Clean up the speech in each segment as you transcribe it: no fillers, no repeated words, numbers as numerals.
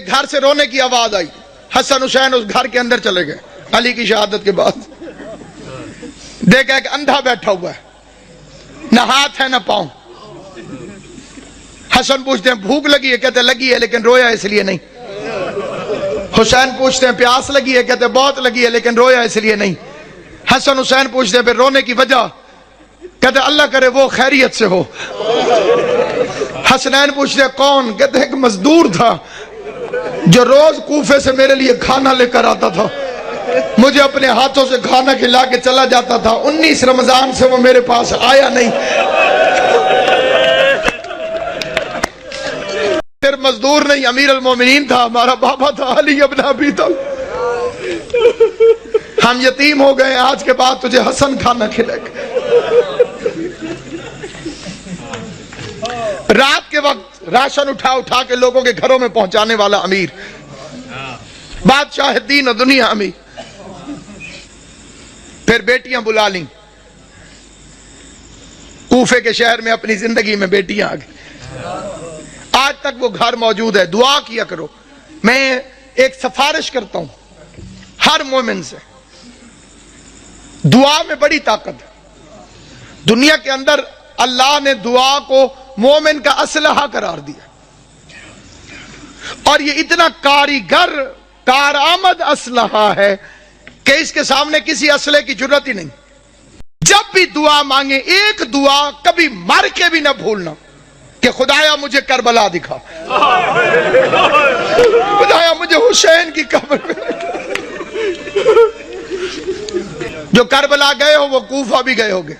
گھر سے رونے کی آواز آئی، حسن حسین اس گھر کے اندر چلے گئے علی کی شہادت کے بعد۔ دیکھا ایک اندھا بیٹھا ہوا ہے، نہ ہاتھ ہے نہ پاؤں۔ حسن پوچھتے ہیں بھوک لگی ہے؟ کہتے لگی ہے لیکن رویا اس لیے نہیں۔ حسین پوچھتے ہیں پیاس لگی ہے؟ کہتے بہت لگی ہے لیکن رویا اس لیے نہیں۔ حسن حسین پوچھتے ہیں پھر رونے کی وجہ؟ کہتے اللہ کرے وہ خیریت سے ہو۔ حسنین پوچھتے ہیں کون؟ کہتے ایک مزدور تھا جو روز کوفے سے میرے لیے کھانا لے کر آتا تھا، مجھے اپنے ہاتھوں سے کھانا کھلا کے چلا جاتا تھا، 19 رمضان سے وہ میرے پاس آیا نہیں۔ پھر مزدور نہیں، امیر المومنین تھا، ہمارا بابا تھا علی ابن ابی طالب۔ ہم یتیم ہو گئے، آج کے بعد تجھے حسن کھانا کھلائے گا۔ رات کے وقت راشن اٹھا اٹھا کے لوگوں کے گھروں میں پہنچانے والا امیر، بادشاہ دین و دنیا امیر۔ پھر بیٹیاں بلا لیں، کوفے کے شہر میں اپنی زندگی میں بیٹیاں آ گئی، آج تک وہ گھر موجود ہے۔ دعا کیا کرو۔ میں ایک سفارش کرتا ہوں ہر مومن سے، دعا میں بڑی طاقت ہے۔ دنیا کے اندر اللہ نے دعا کو مومن کا اسلحہ قرار دیا، اور یہ اتنا کاریگر کارآمد اسلحہ ہے کہ اس کے سامنے کسی اسلحے کی ضرورت ہی نہیں۔ جب بھی دعا مانگے، ایک دعا کبھی مر کے بھی نہ بھولنا کہ خدایا مجھے کربلا دکھا، خدایا مجھے حسین کی قبر میں۔ جو کربلا گئے ہو وہ کوفہ بھی گئے ہوگے،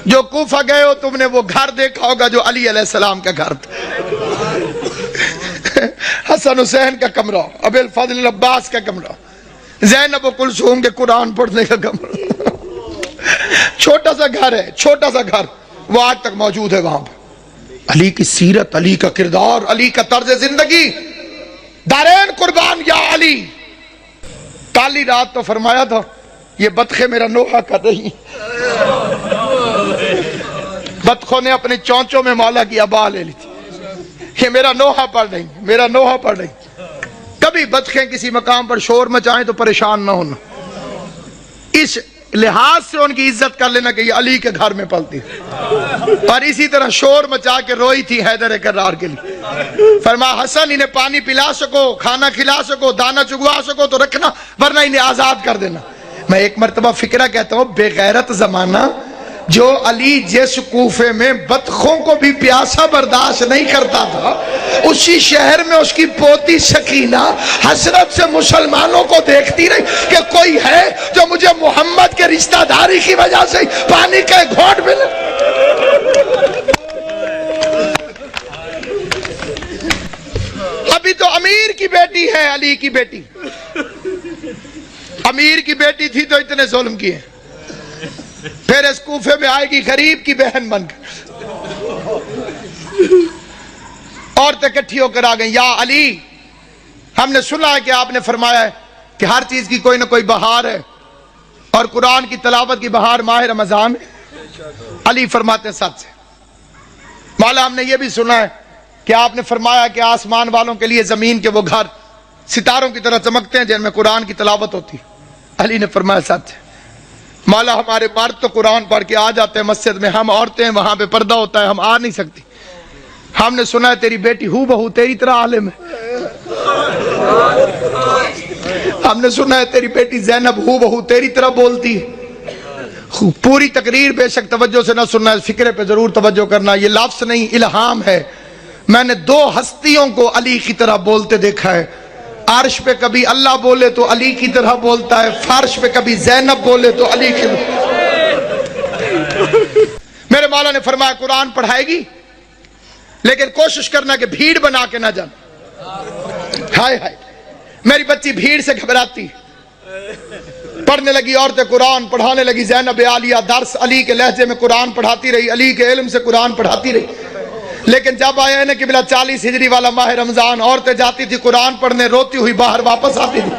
جو کوفہ گئے ہو تم نے وہ گھر دیکھا ہوگا جو علی علیہ السلام کا گھر تھا، حسن حسین کا کمرہ، ابی الفضل العباس کا کمرہ، زینب و کلثوم کے قرآن پڑھنے کا کمرہ۔ چھوٹا سا گھر ہے، چھوٹا سا گھر، وہ آج تک موجود ہے وہاں پر۔ علی کی سیرت، علی کا کردار، علی کا طرز زندگی، دارین قربان یا علی۔ کالی رات تو فرمایا تھا یہ بطخیں میرا نوحہ کر رہی ہیں۔ بطخوں نے اپنے چونچوں میں مولا کی ابا لے لی تھی، یہ میرا نوحہ پڑھ رہی، میرا نوحہ پڑھ رہی۔ کبھی بطخیں کسی مقام پر شور مچائیں تو پریشان نہ ہونا، اس لحاظ سے ان کی عزت کر لینا کہ یہ علی کے گھر میں پلتی ہے۔ اور اسی طرح شور مچا کے روئی تھی حیدر کرار کے لیے، فرمایا حسن انہیں پانی پلا سکو، کھانا کھلا سکو، دانا چگوا سکو تو رکھنا، ورنہ انہیں آزاد کر دینا۔ میں ایک مرتبہ فکرہ کہتا ہوں، بے غیرت زمانہ جو علی جس کوفے میں بطخوں کو بھی پیاسا برداشت نہیں کرتا تھا، اسی شہر میں اس کی پوتی سکینہ حسرت سے مسلمانوں کو دیکھتی رہی کہ کوئی ہے جو مجھے محمد کے رشتہ داری کی وجہ سے پانی کا گھونٹ ملے۔ ابھی تو امیر کی بیٹی ہے علی کی بیٹی، امیر کی بیٹی تھی تو اتنے ظلم کیے، پھر اس کوفے میں آئے گی غریب کی بہن بن کر۔ عورتیں اکٹھی ہو کر آ گئیں، یا علی ہم نے سنا ہے کہ آپ نے فرمایا ہے کہ ہر چیز کی کوئی نہ کوئی بہار ہے، اور قرآن کی تلاوت کی بہار ماہ رمضان۔ علی فرماتے ہیں سچ ہے مولا، ہم نے یہ بھی سنا ہے کہ آپ نے فرمایا کہ آسمان والوں کے لیے زمین کے وہ گھر ستاروں کی طرح چمکتے ہیں جن میں قرآن کی تلاوت ہوتی۔ علی نے فرمایا سچ ہے مولا، ہمارے مرد تو قرآن پڑھ کے آ جاتے ہیں مسجد میں، ہم عورتیں وہاں پہ پردہ ہوتا ہے، ہم آ نہیں سکتی۔ ہم نے سنا ہے تیری بیٹی ہو بہو تیری طرح عالم ہے، ہم نے سنا ہے تیری بیٹی زینب ہو بہو تیری طرح بولتی ہے۔ پوری تقریر بے شک توجہ سے نہ سننا ہے، فکرے پہ ضرور توجہ کرنا، یہ لفظ نہیں الہام ہے۔ میں نے 2 ہستیوں کو علی کی طرح بولتے دیکھا ہے، عرش پہ کبھی اللہ بولے تو علی کی طرح بولتا ہے، فرش پہ کبھی زینب بولے تو علی کی میرے مولا نے فرمایا قرآن پڑھائے گی لیکن کوشش کرنا کہ بھیڑ بنا کے نہ جانا۔ ہائے ہائے، میری بچی بھیڑ سے گھبراتی، پڑھنے لگی، عورتیں قرآن پڑھانے لگی، زینب عالیہ درس علی کے لہجے میں قرآن پڑھاتی رہی، علی کے علم سے قرآن پڑھاتی رہی۔ لیکن جب آیا کہ بلا 40 ہجری والا ماہ رمضان، عورتیں جاتی تھی قرآن پڑھنے، روتی ہوئی باہر واپس آتی تھی۔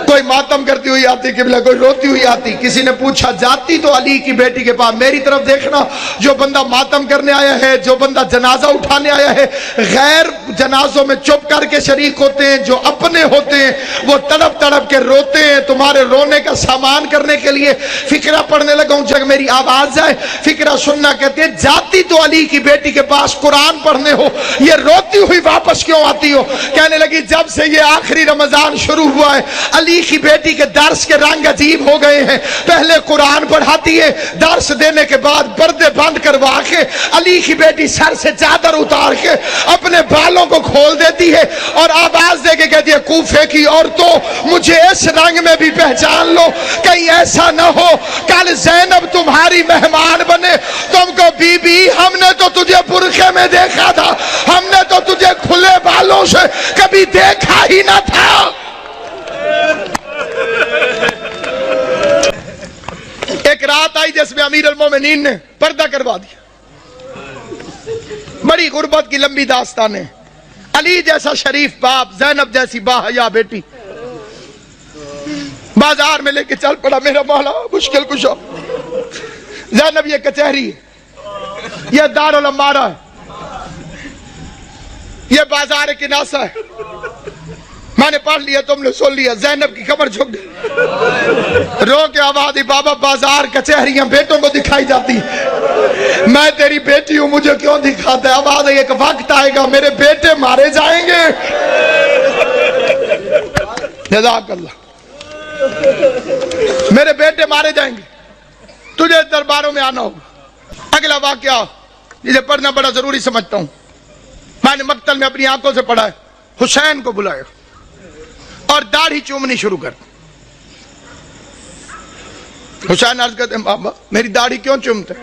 کوئی ماتم کرتی ہوئی آتی قبلہ، کوئی روتی ہوئی آتی. کسی نے پوچھا جاتی تو علی کی بیٹی کے پاس. میری طرف دیکھنا، جو بندہ ماتم کرنے آیا ہے، جو بندہ جنازہ اٹھانے آیا ہے، غیر جنازوں میں چپ کر کے شریک ہوتے ہیں. جو اپنے ہوتے ہیں وہ تڑپ تڑپ کے روتے ہیں. تمہارے رونے کا سامان کرنے کے لیے فقرہ پڑھنے لگا ہوں، جب میری آواز جائے فقرہ سننا. کہتے ہیں جاتی تو علی کی بیٹی کے پاس قرآن پڑھنے ہو، یہ روتی ہوئی واپس کیوں آتی ہو؟ کہنے لگی جب سے یہ آخری رمضان شروع ہوا ہے، علی کی بیٹی کے درس کے رنگ عجیب ہو گئے ہیں. پہلے قرآن پڑھاتی ہے، درس دینے کے بعد پردے بند کروا کے علی کی بیٹی سر سے چادر اتار کے اپنے بالوں کو کھول دیتی ہے اور آواز دے کے کہتی ہے کوفے کی عورتوں مجھے اس رنگ میں بھی پہچان لو، کہیں ایسا نہ ہو کل زینب تمہاری مہمان بنے. تم کو بی بی ہم نے تو تجھے برقعے میں دیکھا تھا، ہم نے تو تجھے کھلے بالوں سے کبھی دیکھا ہی نہ تھا. ایک رات آئی جس میں امیر المومنین نے پردہ کروا دیا. بڑی غربت کی لمبی داستان ہے. علی جیسا شریف باپ، زینب جیسی باحیا بیٹی بازار میں لے کے چل پڑا. میرا مولا مشکل کشا. زینب یہ کچہری ہے، یہ دارالعمارہ ہے، یہ بازار کناسہ ہے. میں نے پڑھ لیا، تم نے سن لیا. زینب کی کمر جھک گئی، رو کے آواز دی بابا بازار کچہریاں بیٹوں کو دکھائی جاتی، میں تیری بیٹی ہوں مجھے کیوں دکھاتا ہے؟ آواز ہے ایک وقت آئے گا میرے بیٹے مارے جائیں گے. جزاک اللہ. میرے بیٹے مارے جائیں گے، تجھے درباروں میں آنا ہوگا. اگلا واقعہ جسے پڑھنا بڑا ضروری سمجھتا ہوں. میں نے مقتل میں اپنی آنکھوں سے پڑھا ہے. حسین کو بلایا اور داڑھی چومنی شروع کر. حسین عرض کرتے ہیں بابا میری داڑھی کیوں چومتے؟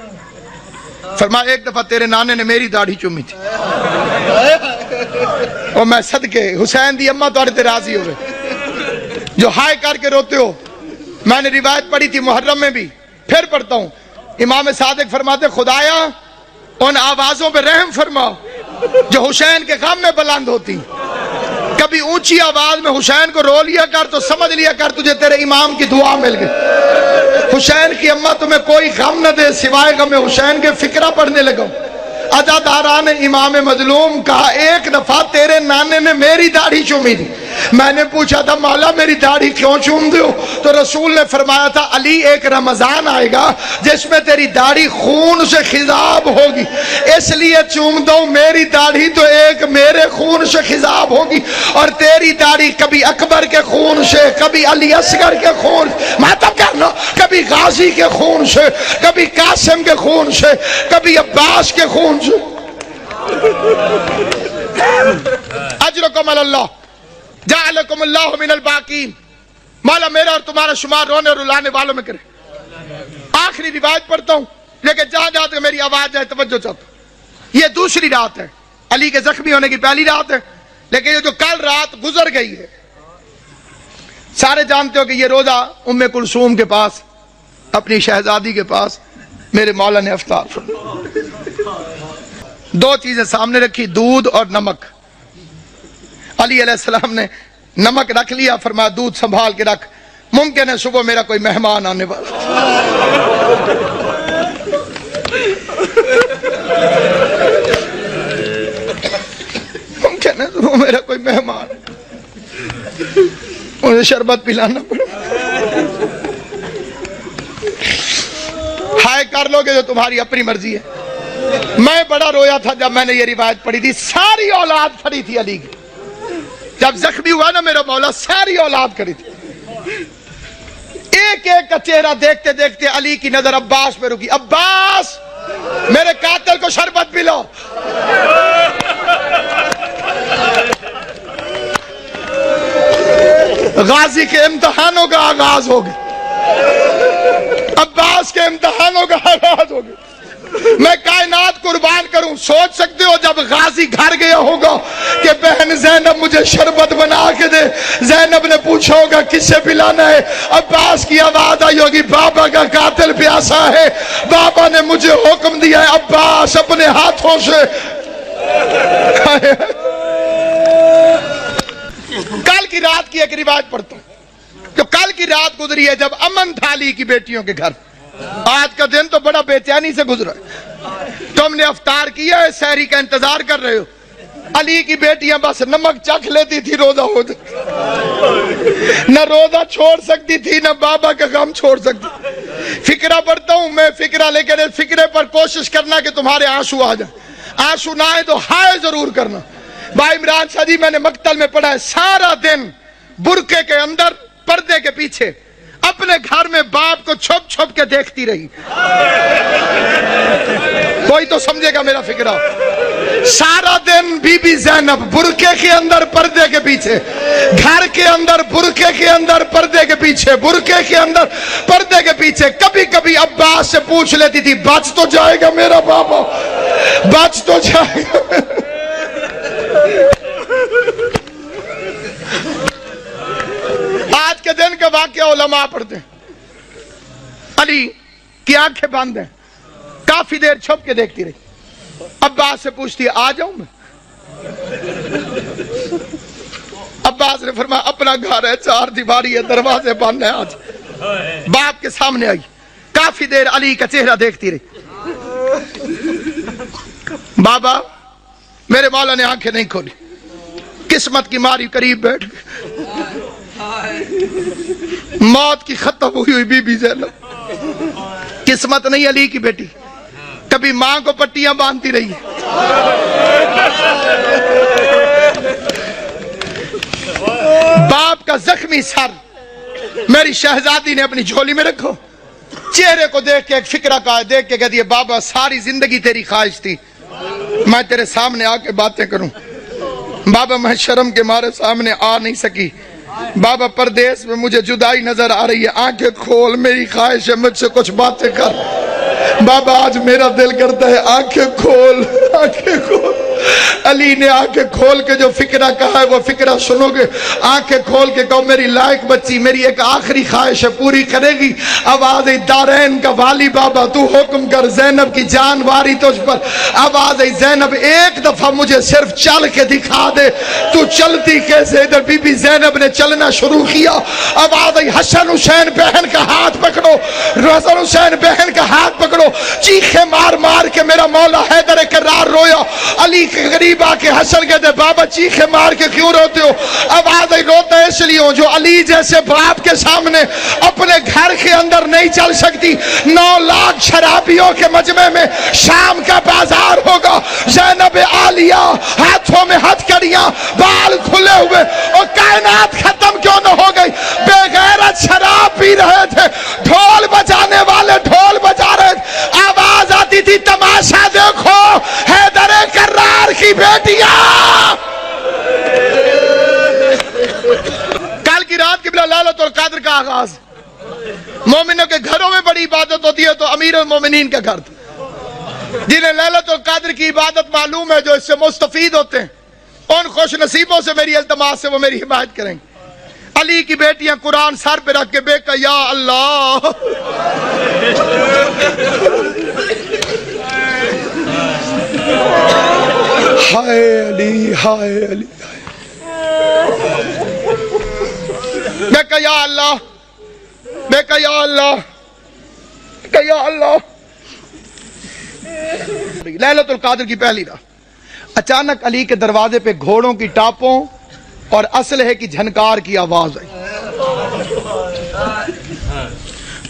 فرمایا ایک دفعہ تیرے نانے نے میری داڑھی چومی تھی اور میں صدقے حسین دی اماں تو راضی ہوئے جو ہائے کر کے روتے ہو. میں نے روایت پڑھی تھی محرم میں بھی، پھر پڑھتا ہوں. امام صادق فرماتے خدایا ان آوازوں پہ رحم فرما جو حسین کے غم میں بلند ہوتی. کبھی اونچی آواز میں حسین کو رو لیا کر تو سمجھ لیا کر تجھے تیرے امام کی دعا مل گئی. حسین کی اماں تمہیں کوئی غم نہ دے سوائے غم حسین کے فقرہ پڑھنے لگا. عزاداران امام مظلوم کہا ایک دفعہ تیرے نانے نے میری داڑھی چومی تھی. میں نے پوچھا تھا مولا میری داڑھی کیوں چوم دے ہو؟ تو رسول نے فرمایا تھا علی ایک رمضان آئے گا جس میں تیری داڑھی خون سے خضاب ہوگی، اس لیے چوم دو. میری داڑھی تو ایک میرے خون سے خضاب ہوگی اور تیری داڑھی کبھی اکبر کے خون سے، کبھی علی اصغر کے خون، ماتم کرنا، کبھی غازی کے خون سے، کبھی قاسم کے خون سے، کبھی عباس کے خون سے. اجرکم اللہ جعلکم اللہ من الباقین. مولا میرا اور تمہارا شمار رونے اور رلانے والوں میں کرے. آخری روایت پڑھتا ہوں لیکن جہاں جہاں تک میری آواز جائے توجہ چاہتا ہوں. یہ دوسری رات ہے، علی کے زخمی ہونے کی پہلی رات ہے، لیکن یہ جو کل رات گزر گئی ہے سارے جانتے ہو کہ یہ روزہ ام کلثوم کے پاس اپنی شہزادی کے پاس میرے مولا نے افطار فرمایا. دو چیزیں سامنے رکھی، دودھ اور نمک. علی علیہ السلام نے نمک رکھ لیا، فرمایا دودھ سنبھال کے رکھ، ممکن ہے صبح میرا کوئی مہمان آنے والا. ممکن ہے صبح میرا کوئی مہمان مجھے شربت پلانا پڑے. ہائے کر لو گے جو تمہاری اپنی مرضی ہے. میں بڑا رویا تھا جب میں نے یہ روایت پڑھی تھی. ساری اولاد کھڑی تھی علی کی. جب زخمی ہوا نا میرا مولا ساری اولاد کھڑی تھی. ایک ایک کا چہرہ دیکھتے دیکھتے علی کی نظر عباس پہ رکی. عباس میرے قاتل کو شربت پلاؤ. غازی کے امتحانوں کا آغاز ہو گیا، عباس کے امتحانوں کا آغاز ہو گیا. میں کائنات قربان کروں. سوچ سکتے ہو جب غازی گھر گیا ہوگا کہ بہن زینب مجھے شربت بنا کے دے، زینب نے پوچھا ہوگا کس سے پلانا ہے، عباس کی آواز آئی ہوگی بابا کا قاتل پیاسا ہے، بابا نے مجھے حکم دیا ہے عباس اپنے ہاتھوں سے. کل کی رات کی ایک روایت پڑھتا ہوں. جو کل کی رات گزری ہے جب امن تھا علی کی بیٹیوں کے گھر، آج کا دن تو بڑا بے چینی سے گزرا ہے۔ تم نے افطار کیا ہے، سحری کا انتظار کر رہے ہو، علی کی بیٹیاں بس نمک چکھ لیتی تھی روزہ ہو جائے، نہ روزہ چھوڑ سکتی تھی نہ بابا کا غم چھوڑ سکتی۔ فکرہ پڑھتا ہوں میں فکرہ لے کر، فکرے پر کوشش کرنا کہ تمہارے آنسو آ جائیں، آنسو نہ آئے تو ہائے ضرور کرنا۔ بھائی عمران شاہ جی میں نے مقتل میں پڑھا ہے، سارا دن برقعے کے اندر پردے کے پیچھے اپنے گھر میں باپ کو چھپ چھپ کے دیکھتی رہی۔ کوئی تو سمجھے گا میرا فکرہ۔ سارا دن بی بی زینب برقعے کے اندر پردے کے پیچھے، گھر کے اندر برقعے کے اندر پردے کے پیچھے، برقعے کے اندر پردے کے پیچھے۔ کبھی کبھی عباس سے پوچھ لیتی تھی بچ تو جائے گا میرا بابا، بچ تو جائے گا۔ آج کے دن کا واقعہ علماء پڑھتے ہیں، علی کی آنکھیں بند ہیں، کافی دیر چھپ کے دیکھتی رہی۔ عباس سے پوچھتی ہے آ جاؤں میں؟ عباس نے فرمایا اپنا گھر ہے، چار دیواری ہے، دروازے بند ہیں، آج باپ کے سامنے آئی، کافی دیر علی کا چہرہ دیکھتی رہی۔ بابا میرے مولا نے آنکھیں نہیں کھولی، قسمت کی ماری قریب بیٹھ گئے، موت کی ختم ہوئی بی بی زینب۔ قسمت نہیں علی کی بیٹی، کبھی ماں کو پٹیاں باندھتی رہی، باپ کا زخمی سر میری شہزادی نے اپنی جھولی میں رکھو۔ چہرے کو دیکھ کے ایک فکرہ کا دیکھ کے کہتی ہے بابا ساری زندگی تیری خواہش تھی میں تیرے سامنے آ کے باتیں کروں، بابا میں شرم کے مارے سامنے آ نہیں سکی، بابا پردیس میں مجھے جدائی نظر آ رہی ہے، آنکھیں کھول، میری خواہش ہے مجھ سے کچھ باتیں کر۔ بابا آج میرا دل کرتا ہے آنکھیں کھول، آنکھیں کھول۔ علی نے آنکھیں کھول کے جو فکرہ کہا ہے وہ فکرہ سنو گے، آنکھیں کھول کے کہو میری لائق بچی میری ایک آخری خواہش ہے پوری کرے گی۔ آواز دارین کا والی بابا تو حکم کر، زینب کی جان واری تجھ پر۔ آواز زینب ایک دفعہ مجھے صرف چل کے دکھا دے، تو چلتی کیسے؟ ادھر بی بی زینب نے چلنا شروع کیا۔ آواز حسن حسین بہن کا ہاتھ پکڑو، حسن حسین بہن کا ہاتھ پکڑو، چیخے مار مار کے میرا مولا حیدر کرار رویا۔ علی کے قریب آ کے حسن کہتے بابا چیخے مار کے کیوں روتے ہو؟ آواز روتا اس لیے ہوں جو علی جیسے باپ کے سامنے اپنے گھر کے اندر نہیں چل سکتی۔ 9 لاکھ شرابیوں کے مجمع میں شام کا بازار ہوگا، زینب عالیہ ہاتھوں میں ہتھ کڑیاں، بال کھلے ہوئے، اور کائنات ختم کیوں نہ ہو گئی؟ بے غیرت شراب پی رہے تھے، ڈھول بجانے والے ڈھول بجا رہے تھے، آواز آتی تھی تماشا دیکھو حیدر کرار کی بیٹیاں۔ کل کی رات کی بلا لالت اور قدر کا آغاز، مومنوں کے گھروں میں بڑی عبادت ہوتی ہے تو امیر المومنین کا گھر تھا۔ جنہیں لالت اور قدر کی عبادت معلوم ہے، جو اس سے مستفید ہوتے ہیں، ان خوش نصیبوں سے میری التماس سے وہ میری حمایت کریں گے۔ علی کی بیٹیاں قرآن سر پہ رکھ کے بے کہ یا اللہ ہائے علی ہائے علی، بے کہ یا اللہ، بے کہ یا اللہ، کہ یا اللہ۔ لیلۃ القدر کی پہلی رات اچانک علی کے دروازے پہ گھوڑوں کی ٹاپوں اور اسلحے کی جھنکار کی آواز آئی۔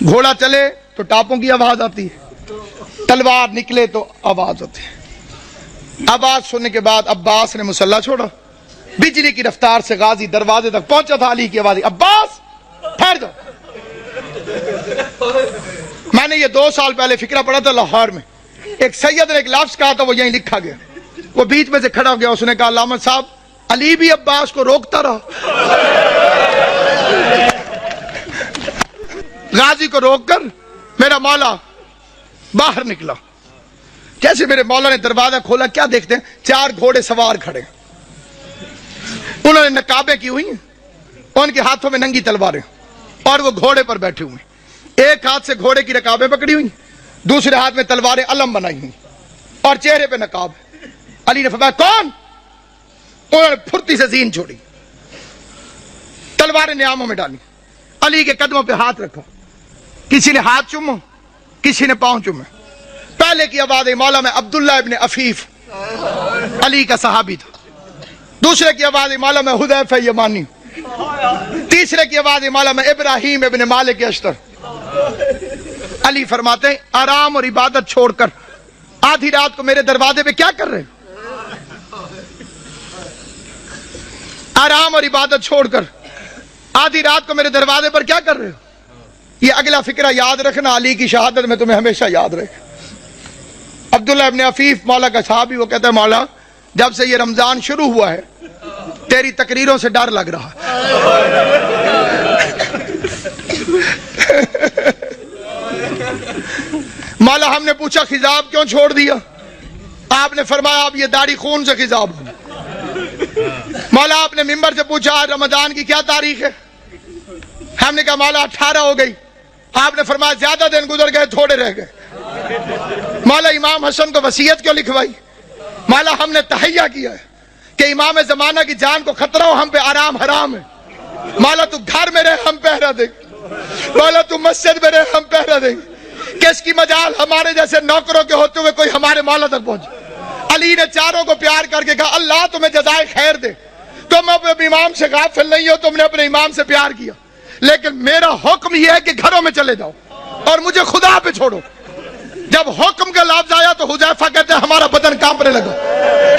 گھوڑا چلے تو ٹاپوں کی آواز آتی ہے، تلوار نکلے تو آواز ہوتی ہے۔ آواز سننے کے بعد عباس نے مسلح چھوڑا، بجلی کی رفتار سے غازی دروازے تک پہنچا تھا۔ علی کی آواز، عباس ٹھہر جاؤ۔ میں نے یہ 2 سال پہلے فکرہ پڑھا تھا لاہور میں، ایک سید نے ایک لفظ کہا تھا وہ یہیں لکھا گیا، وہ بیچ میں سے کھڑا ہو گیا، اس نے کہا علامہ صاحب علی بھی عباس کو روکتا رہا، غازی کو روک کر میرا مولا باہر نکلا۔ جیسے میرے مولا نے دروازہ کھولا کیا دیکھتے ہیں؟ 4 گھوڑے سوار کھڑے، انہوں نے نقابیں کی ہوئی ہیں، ان کے ہاتھوں میں ننگی تلواریں، اور وہ گھوڑے پر بیٹھے ہوئے، ایک ہاتھ سے گھوڑے کی رکابیں پکڑی ہوئی، دوسرے ہاتھ میں تلواریں علم بنائی ہوئی، اور چہرے پہ نقاب۔ علی نے فرمایا کون؟ انہوں نے پھرتی سے زین چھوڑی، تلواریں نیاموں میں ڈالی، علی کے قدموں پہ ہاتھ رکھا، کسی نے ہاتھ چومو، کسی نے پاؤں چومے۔ پہلے کی آواز مولا میں عبداللہ ابن عفیف علی کا صحابی تھا، دوسرے کی آواز مولا میں حذیفہ یمانی، تیسرے کی آواز مولا میں ابراہیم ابن مالک اشتر۔ علی فرماتے ہیں آرام اور عبادت چھوڑ کر آدھی رات کو میرے دروازے پہ کیا کر رہے ہو؟ آرام اور عبادت چھوڑ کر آدھی رات کو میرے دروازے پر کیا کر رہے ہو؟ یہ اگلا فکرہ یاد رکھنا، علی کی شہادت میں تمہیں ہمیشہ یاد رہے گا۔ عبداللہ ابن عفیف مولا کا صحابی، وہ کہتا ہے مولا جب سے یہ رمضان شروع ہوا ہے تیری تقریروں سے ڈر لگ رہا ہے۔ مولا ہم نے پوچھا خضاب کیوں چھوڑ دیا؟ آپ نے فرمایا اب یہ داڑھی خون سے خضاب ہو۔ مولا آپ نے ممبر سے پوچھا آج رمضان کی کیا تاریخ ہے؟ ہم نے کہا مولا 18 ہو گئی۔ آپ نے فرمایا زیادہ دن گزر گئے، تھوڑے رہ گئے۔ مولا امام حسن کو وصیت کیوں لکھوائی؟ مولا ہم نے تہیہ کیا ہے کہ امام زمانہ کی جان کو خطرہ ہو، ہم پہ آرام حرام ہے۔ مولا تو گھر میں رہے ہم پہرا دیں گے، مولا تو مسجد میں رہے ہم پہرا دیں گے۔ کس کی مجال ہمارے جیسے نوکروں کے ہوتے ہوئے کوئی ہمارے مولا تک پہنچے؟ علی نے چاروں کو پیار کر کے کہا اللہ تمہیں جزائے خیر دے، تم اپنے امام سے غافل نہیں ہو، تم نے اپنے امام سے پیار کیا، لیکن میرا حکم یہ ہے کہ گھروں میں چلے جاؤ اور مجھے خدا پہ چھوڑو۔ جب حکم کا لفظ آیا تو حذیفہ کہتے ہیں ہمارا بدن کانپنے لگا،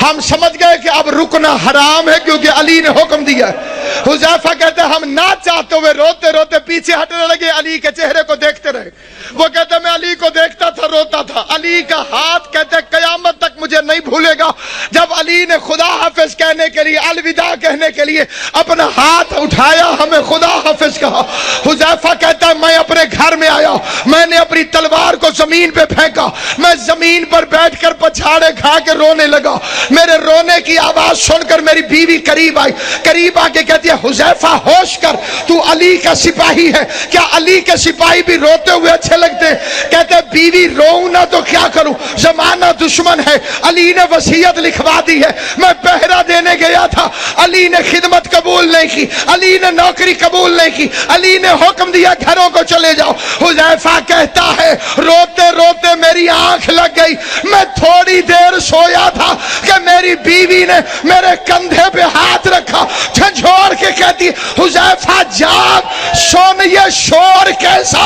ہم سمجھ گئے کہ اب رکنا حرام ہے کیونکہ علی نے حکم دیا ہے۔ حذیفہ کہتے ہیں ہم نہ چاہتے ہوئے روتے روتے پیچھے ہٹنے لگے، علی کے چہرے کو دیکھتے رہے۔ وہ کہتے ہیں میں علی کو دیکھتا تھا، روتا تھا۔ علی کا ہاتھ کہتے ہیں قیامت تک مجھے نہیں بھولے گا، جب علی نے خدا حافظ کہنے کے لیے، الوداع کہنے کے لیے اپنا ہاتھ اٹھایا، ہمیں خدا حافظ کہا۔ حذیفہ کہتا ہے میں اپنے گھر میں آیا، میں نے اپنی تلوار کو زمین پہ پھینکا، میں زمین پر بیٹھ کر پچھاڑے کھا کے رونے لگا۔ میرے رونے کی آواز سن کر میری بیوی قریب آئی، قریب آ کے کہتی ہے حذیفہ ہوش کر، تو علی کا سپاہی ہے، کیا علی کے سپاہی بھی روتے ہوئے اچھے لگتے؟ کہتے بیوی روؤں نہ تو کیا کروں، زمانہ دشمن ہے، علی نے وصیت لکھوا دی ہے، میں پہرا دینے گیا تھا، علی نے خدمت قبول نہیں کی، علی نے نوکری قبول نہیں کی، علی نے حکم دیا گھروں کو چلے جاؤ۔ حذیفہ کہتا ہے روتے روتے میری آنکھ لگ گئی، میں تھوڑی دیر سویا تھا کہ میری بیوی نے میرے کندھے پہ ہاتھ رکھا، جھنجھوڑ کے کہتی حذیفہ جاگ، سن یہ شور کیسا؟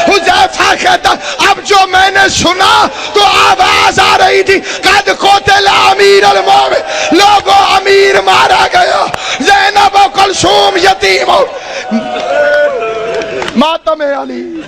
حذیفہ کہتا اب جو میں نے سنا تو آواز آ رہی تھی قد قتل امیر المومن، لوگوں امیر مارا گیا، زینب و کلثوم یتیم، ماتم علی۔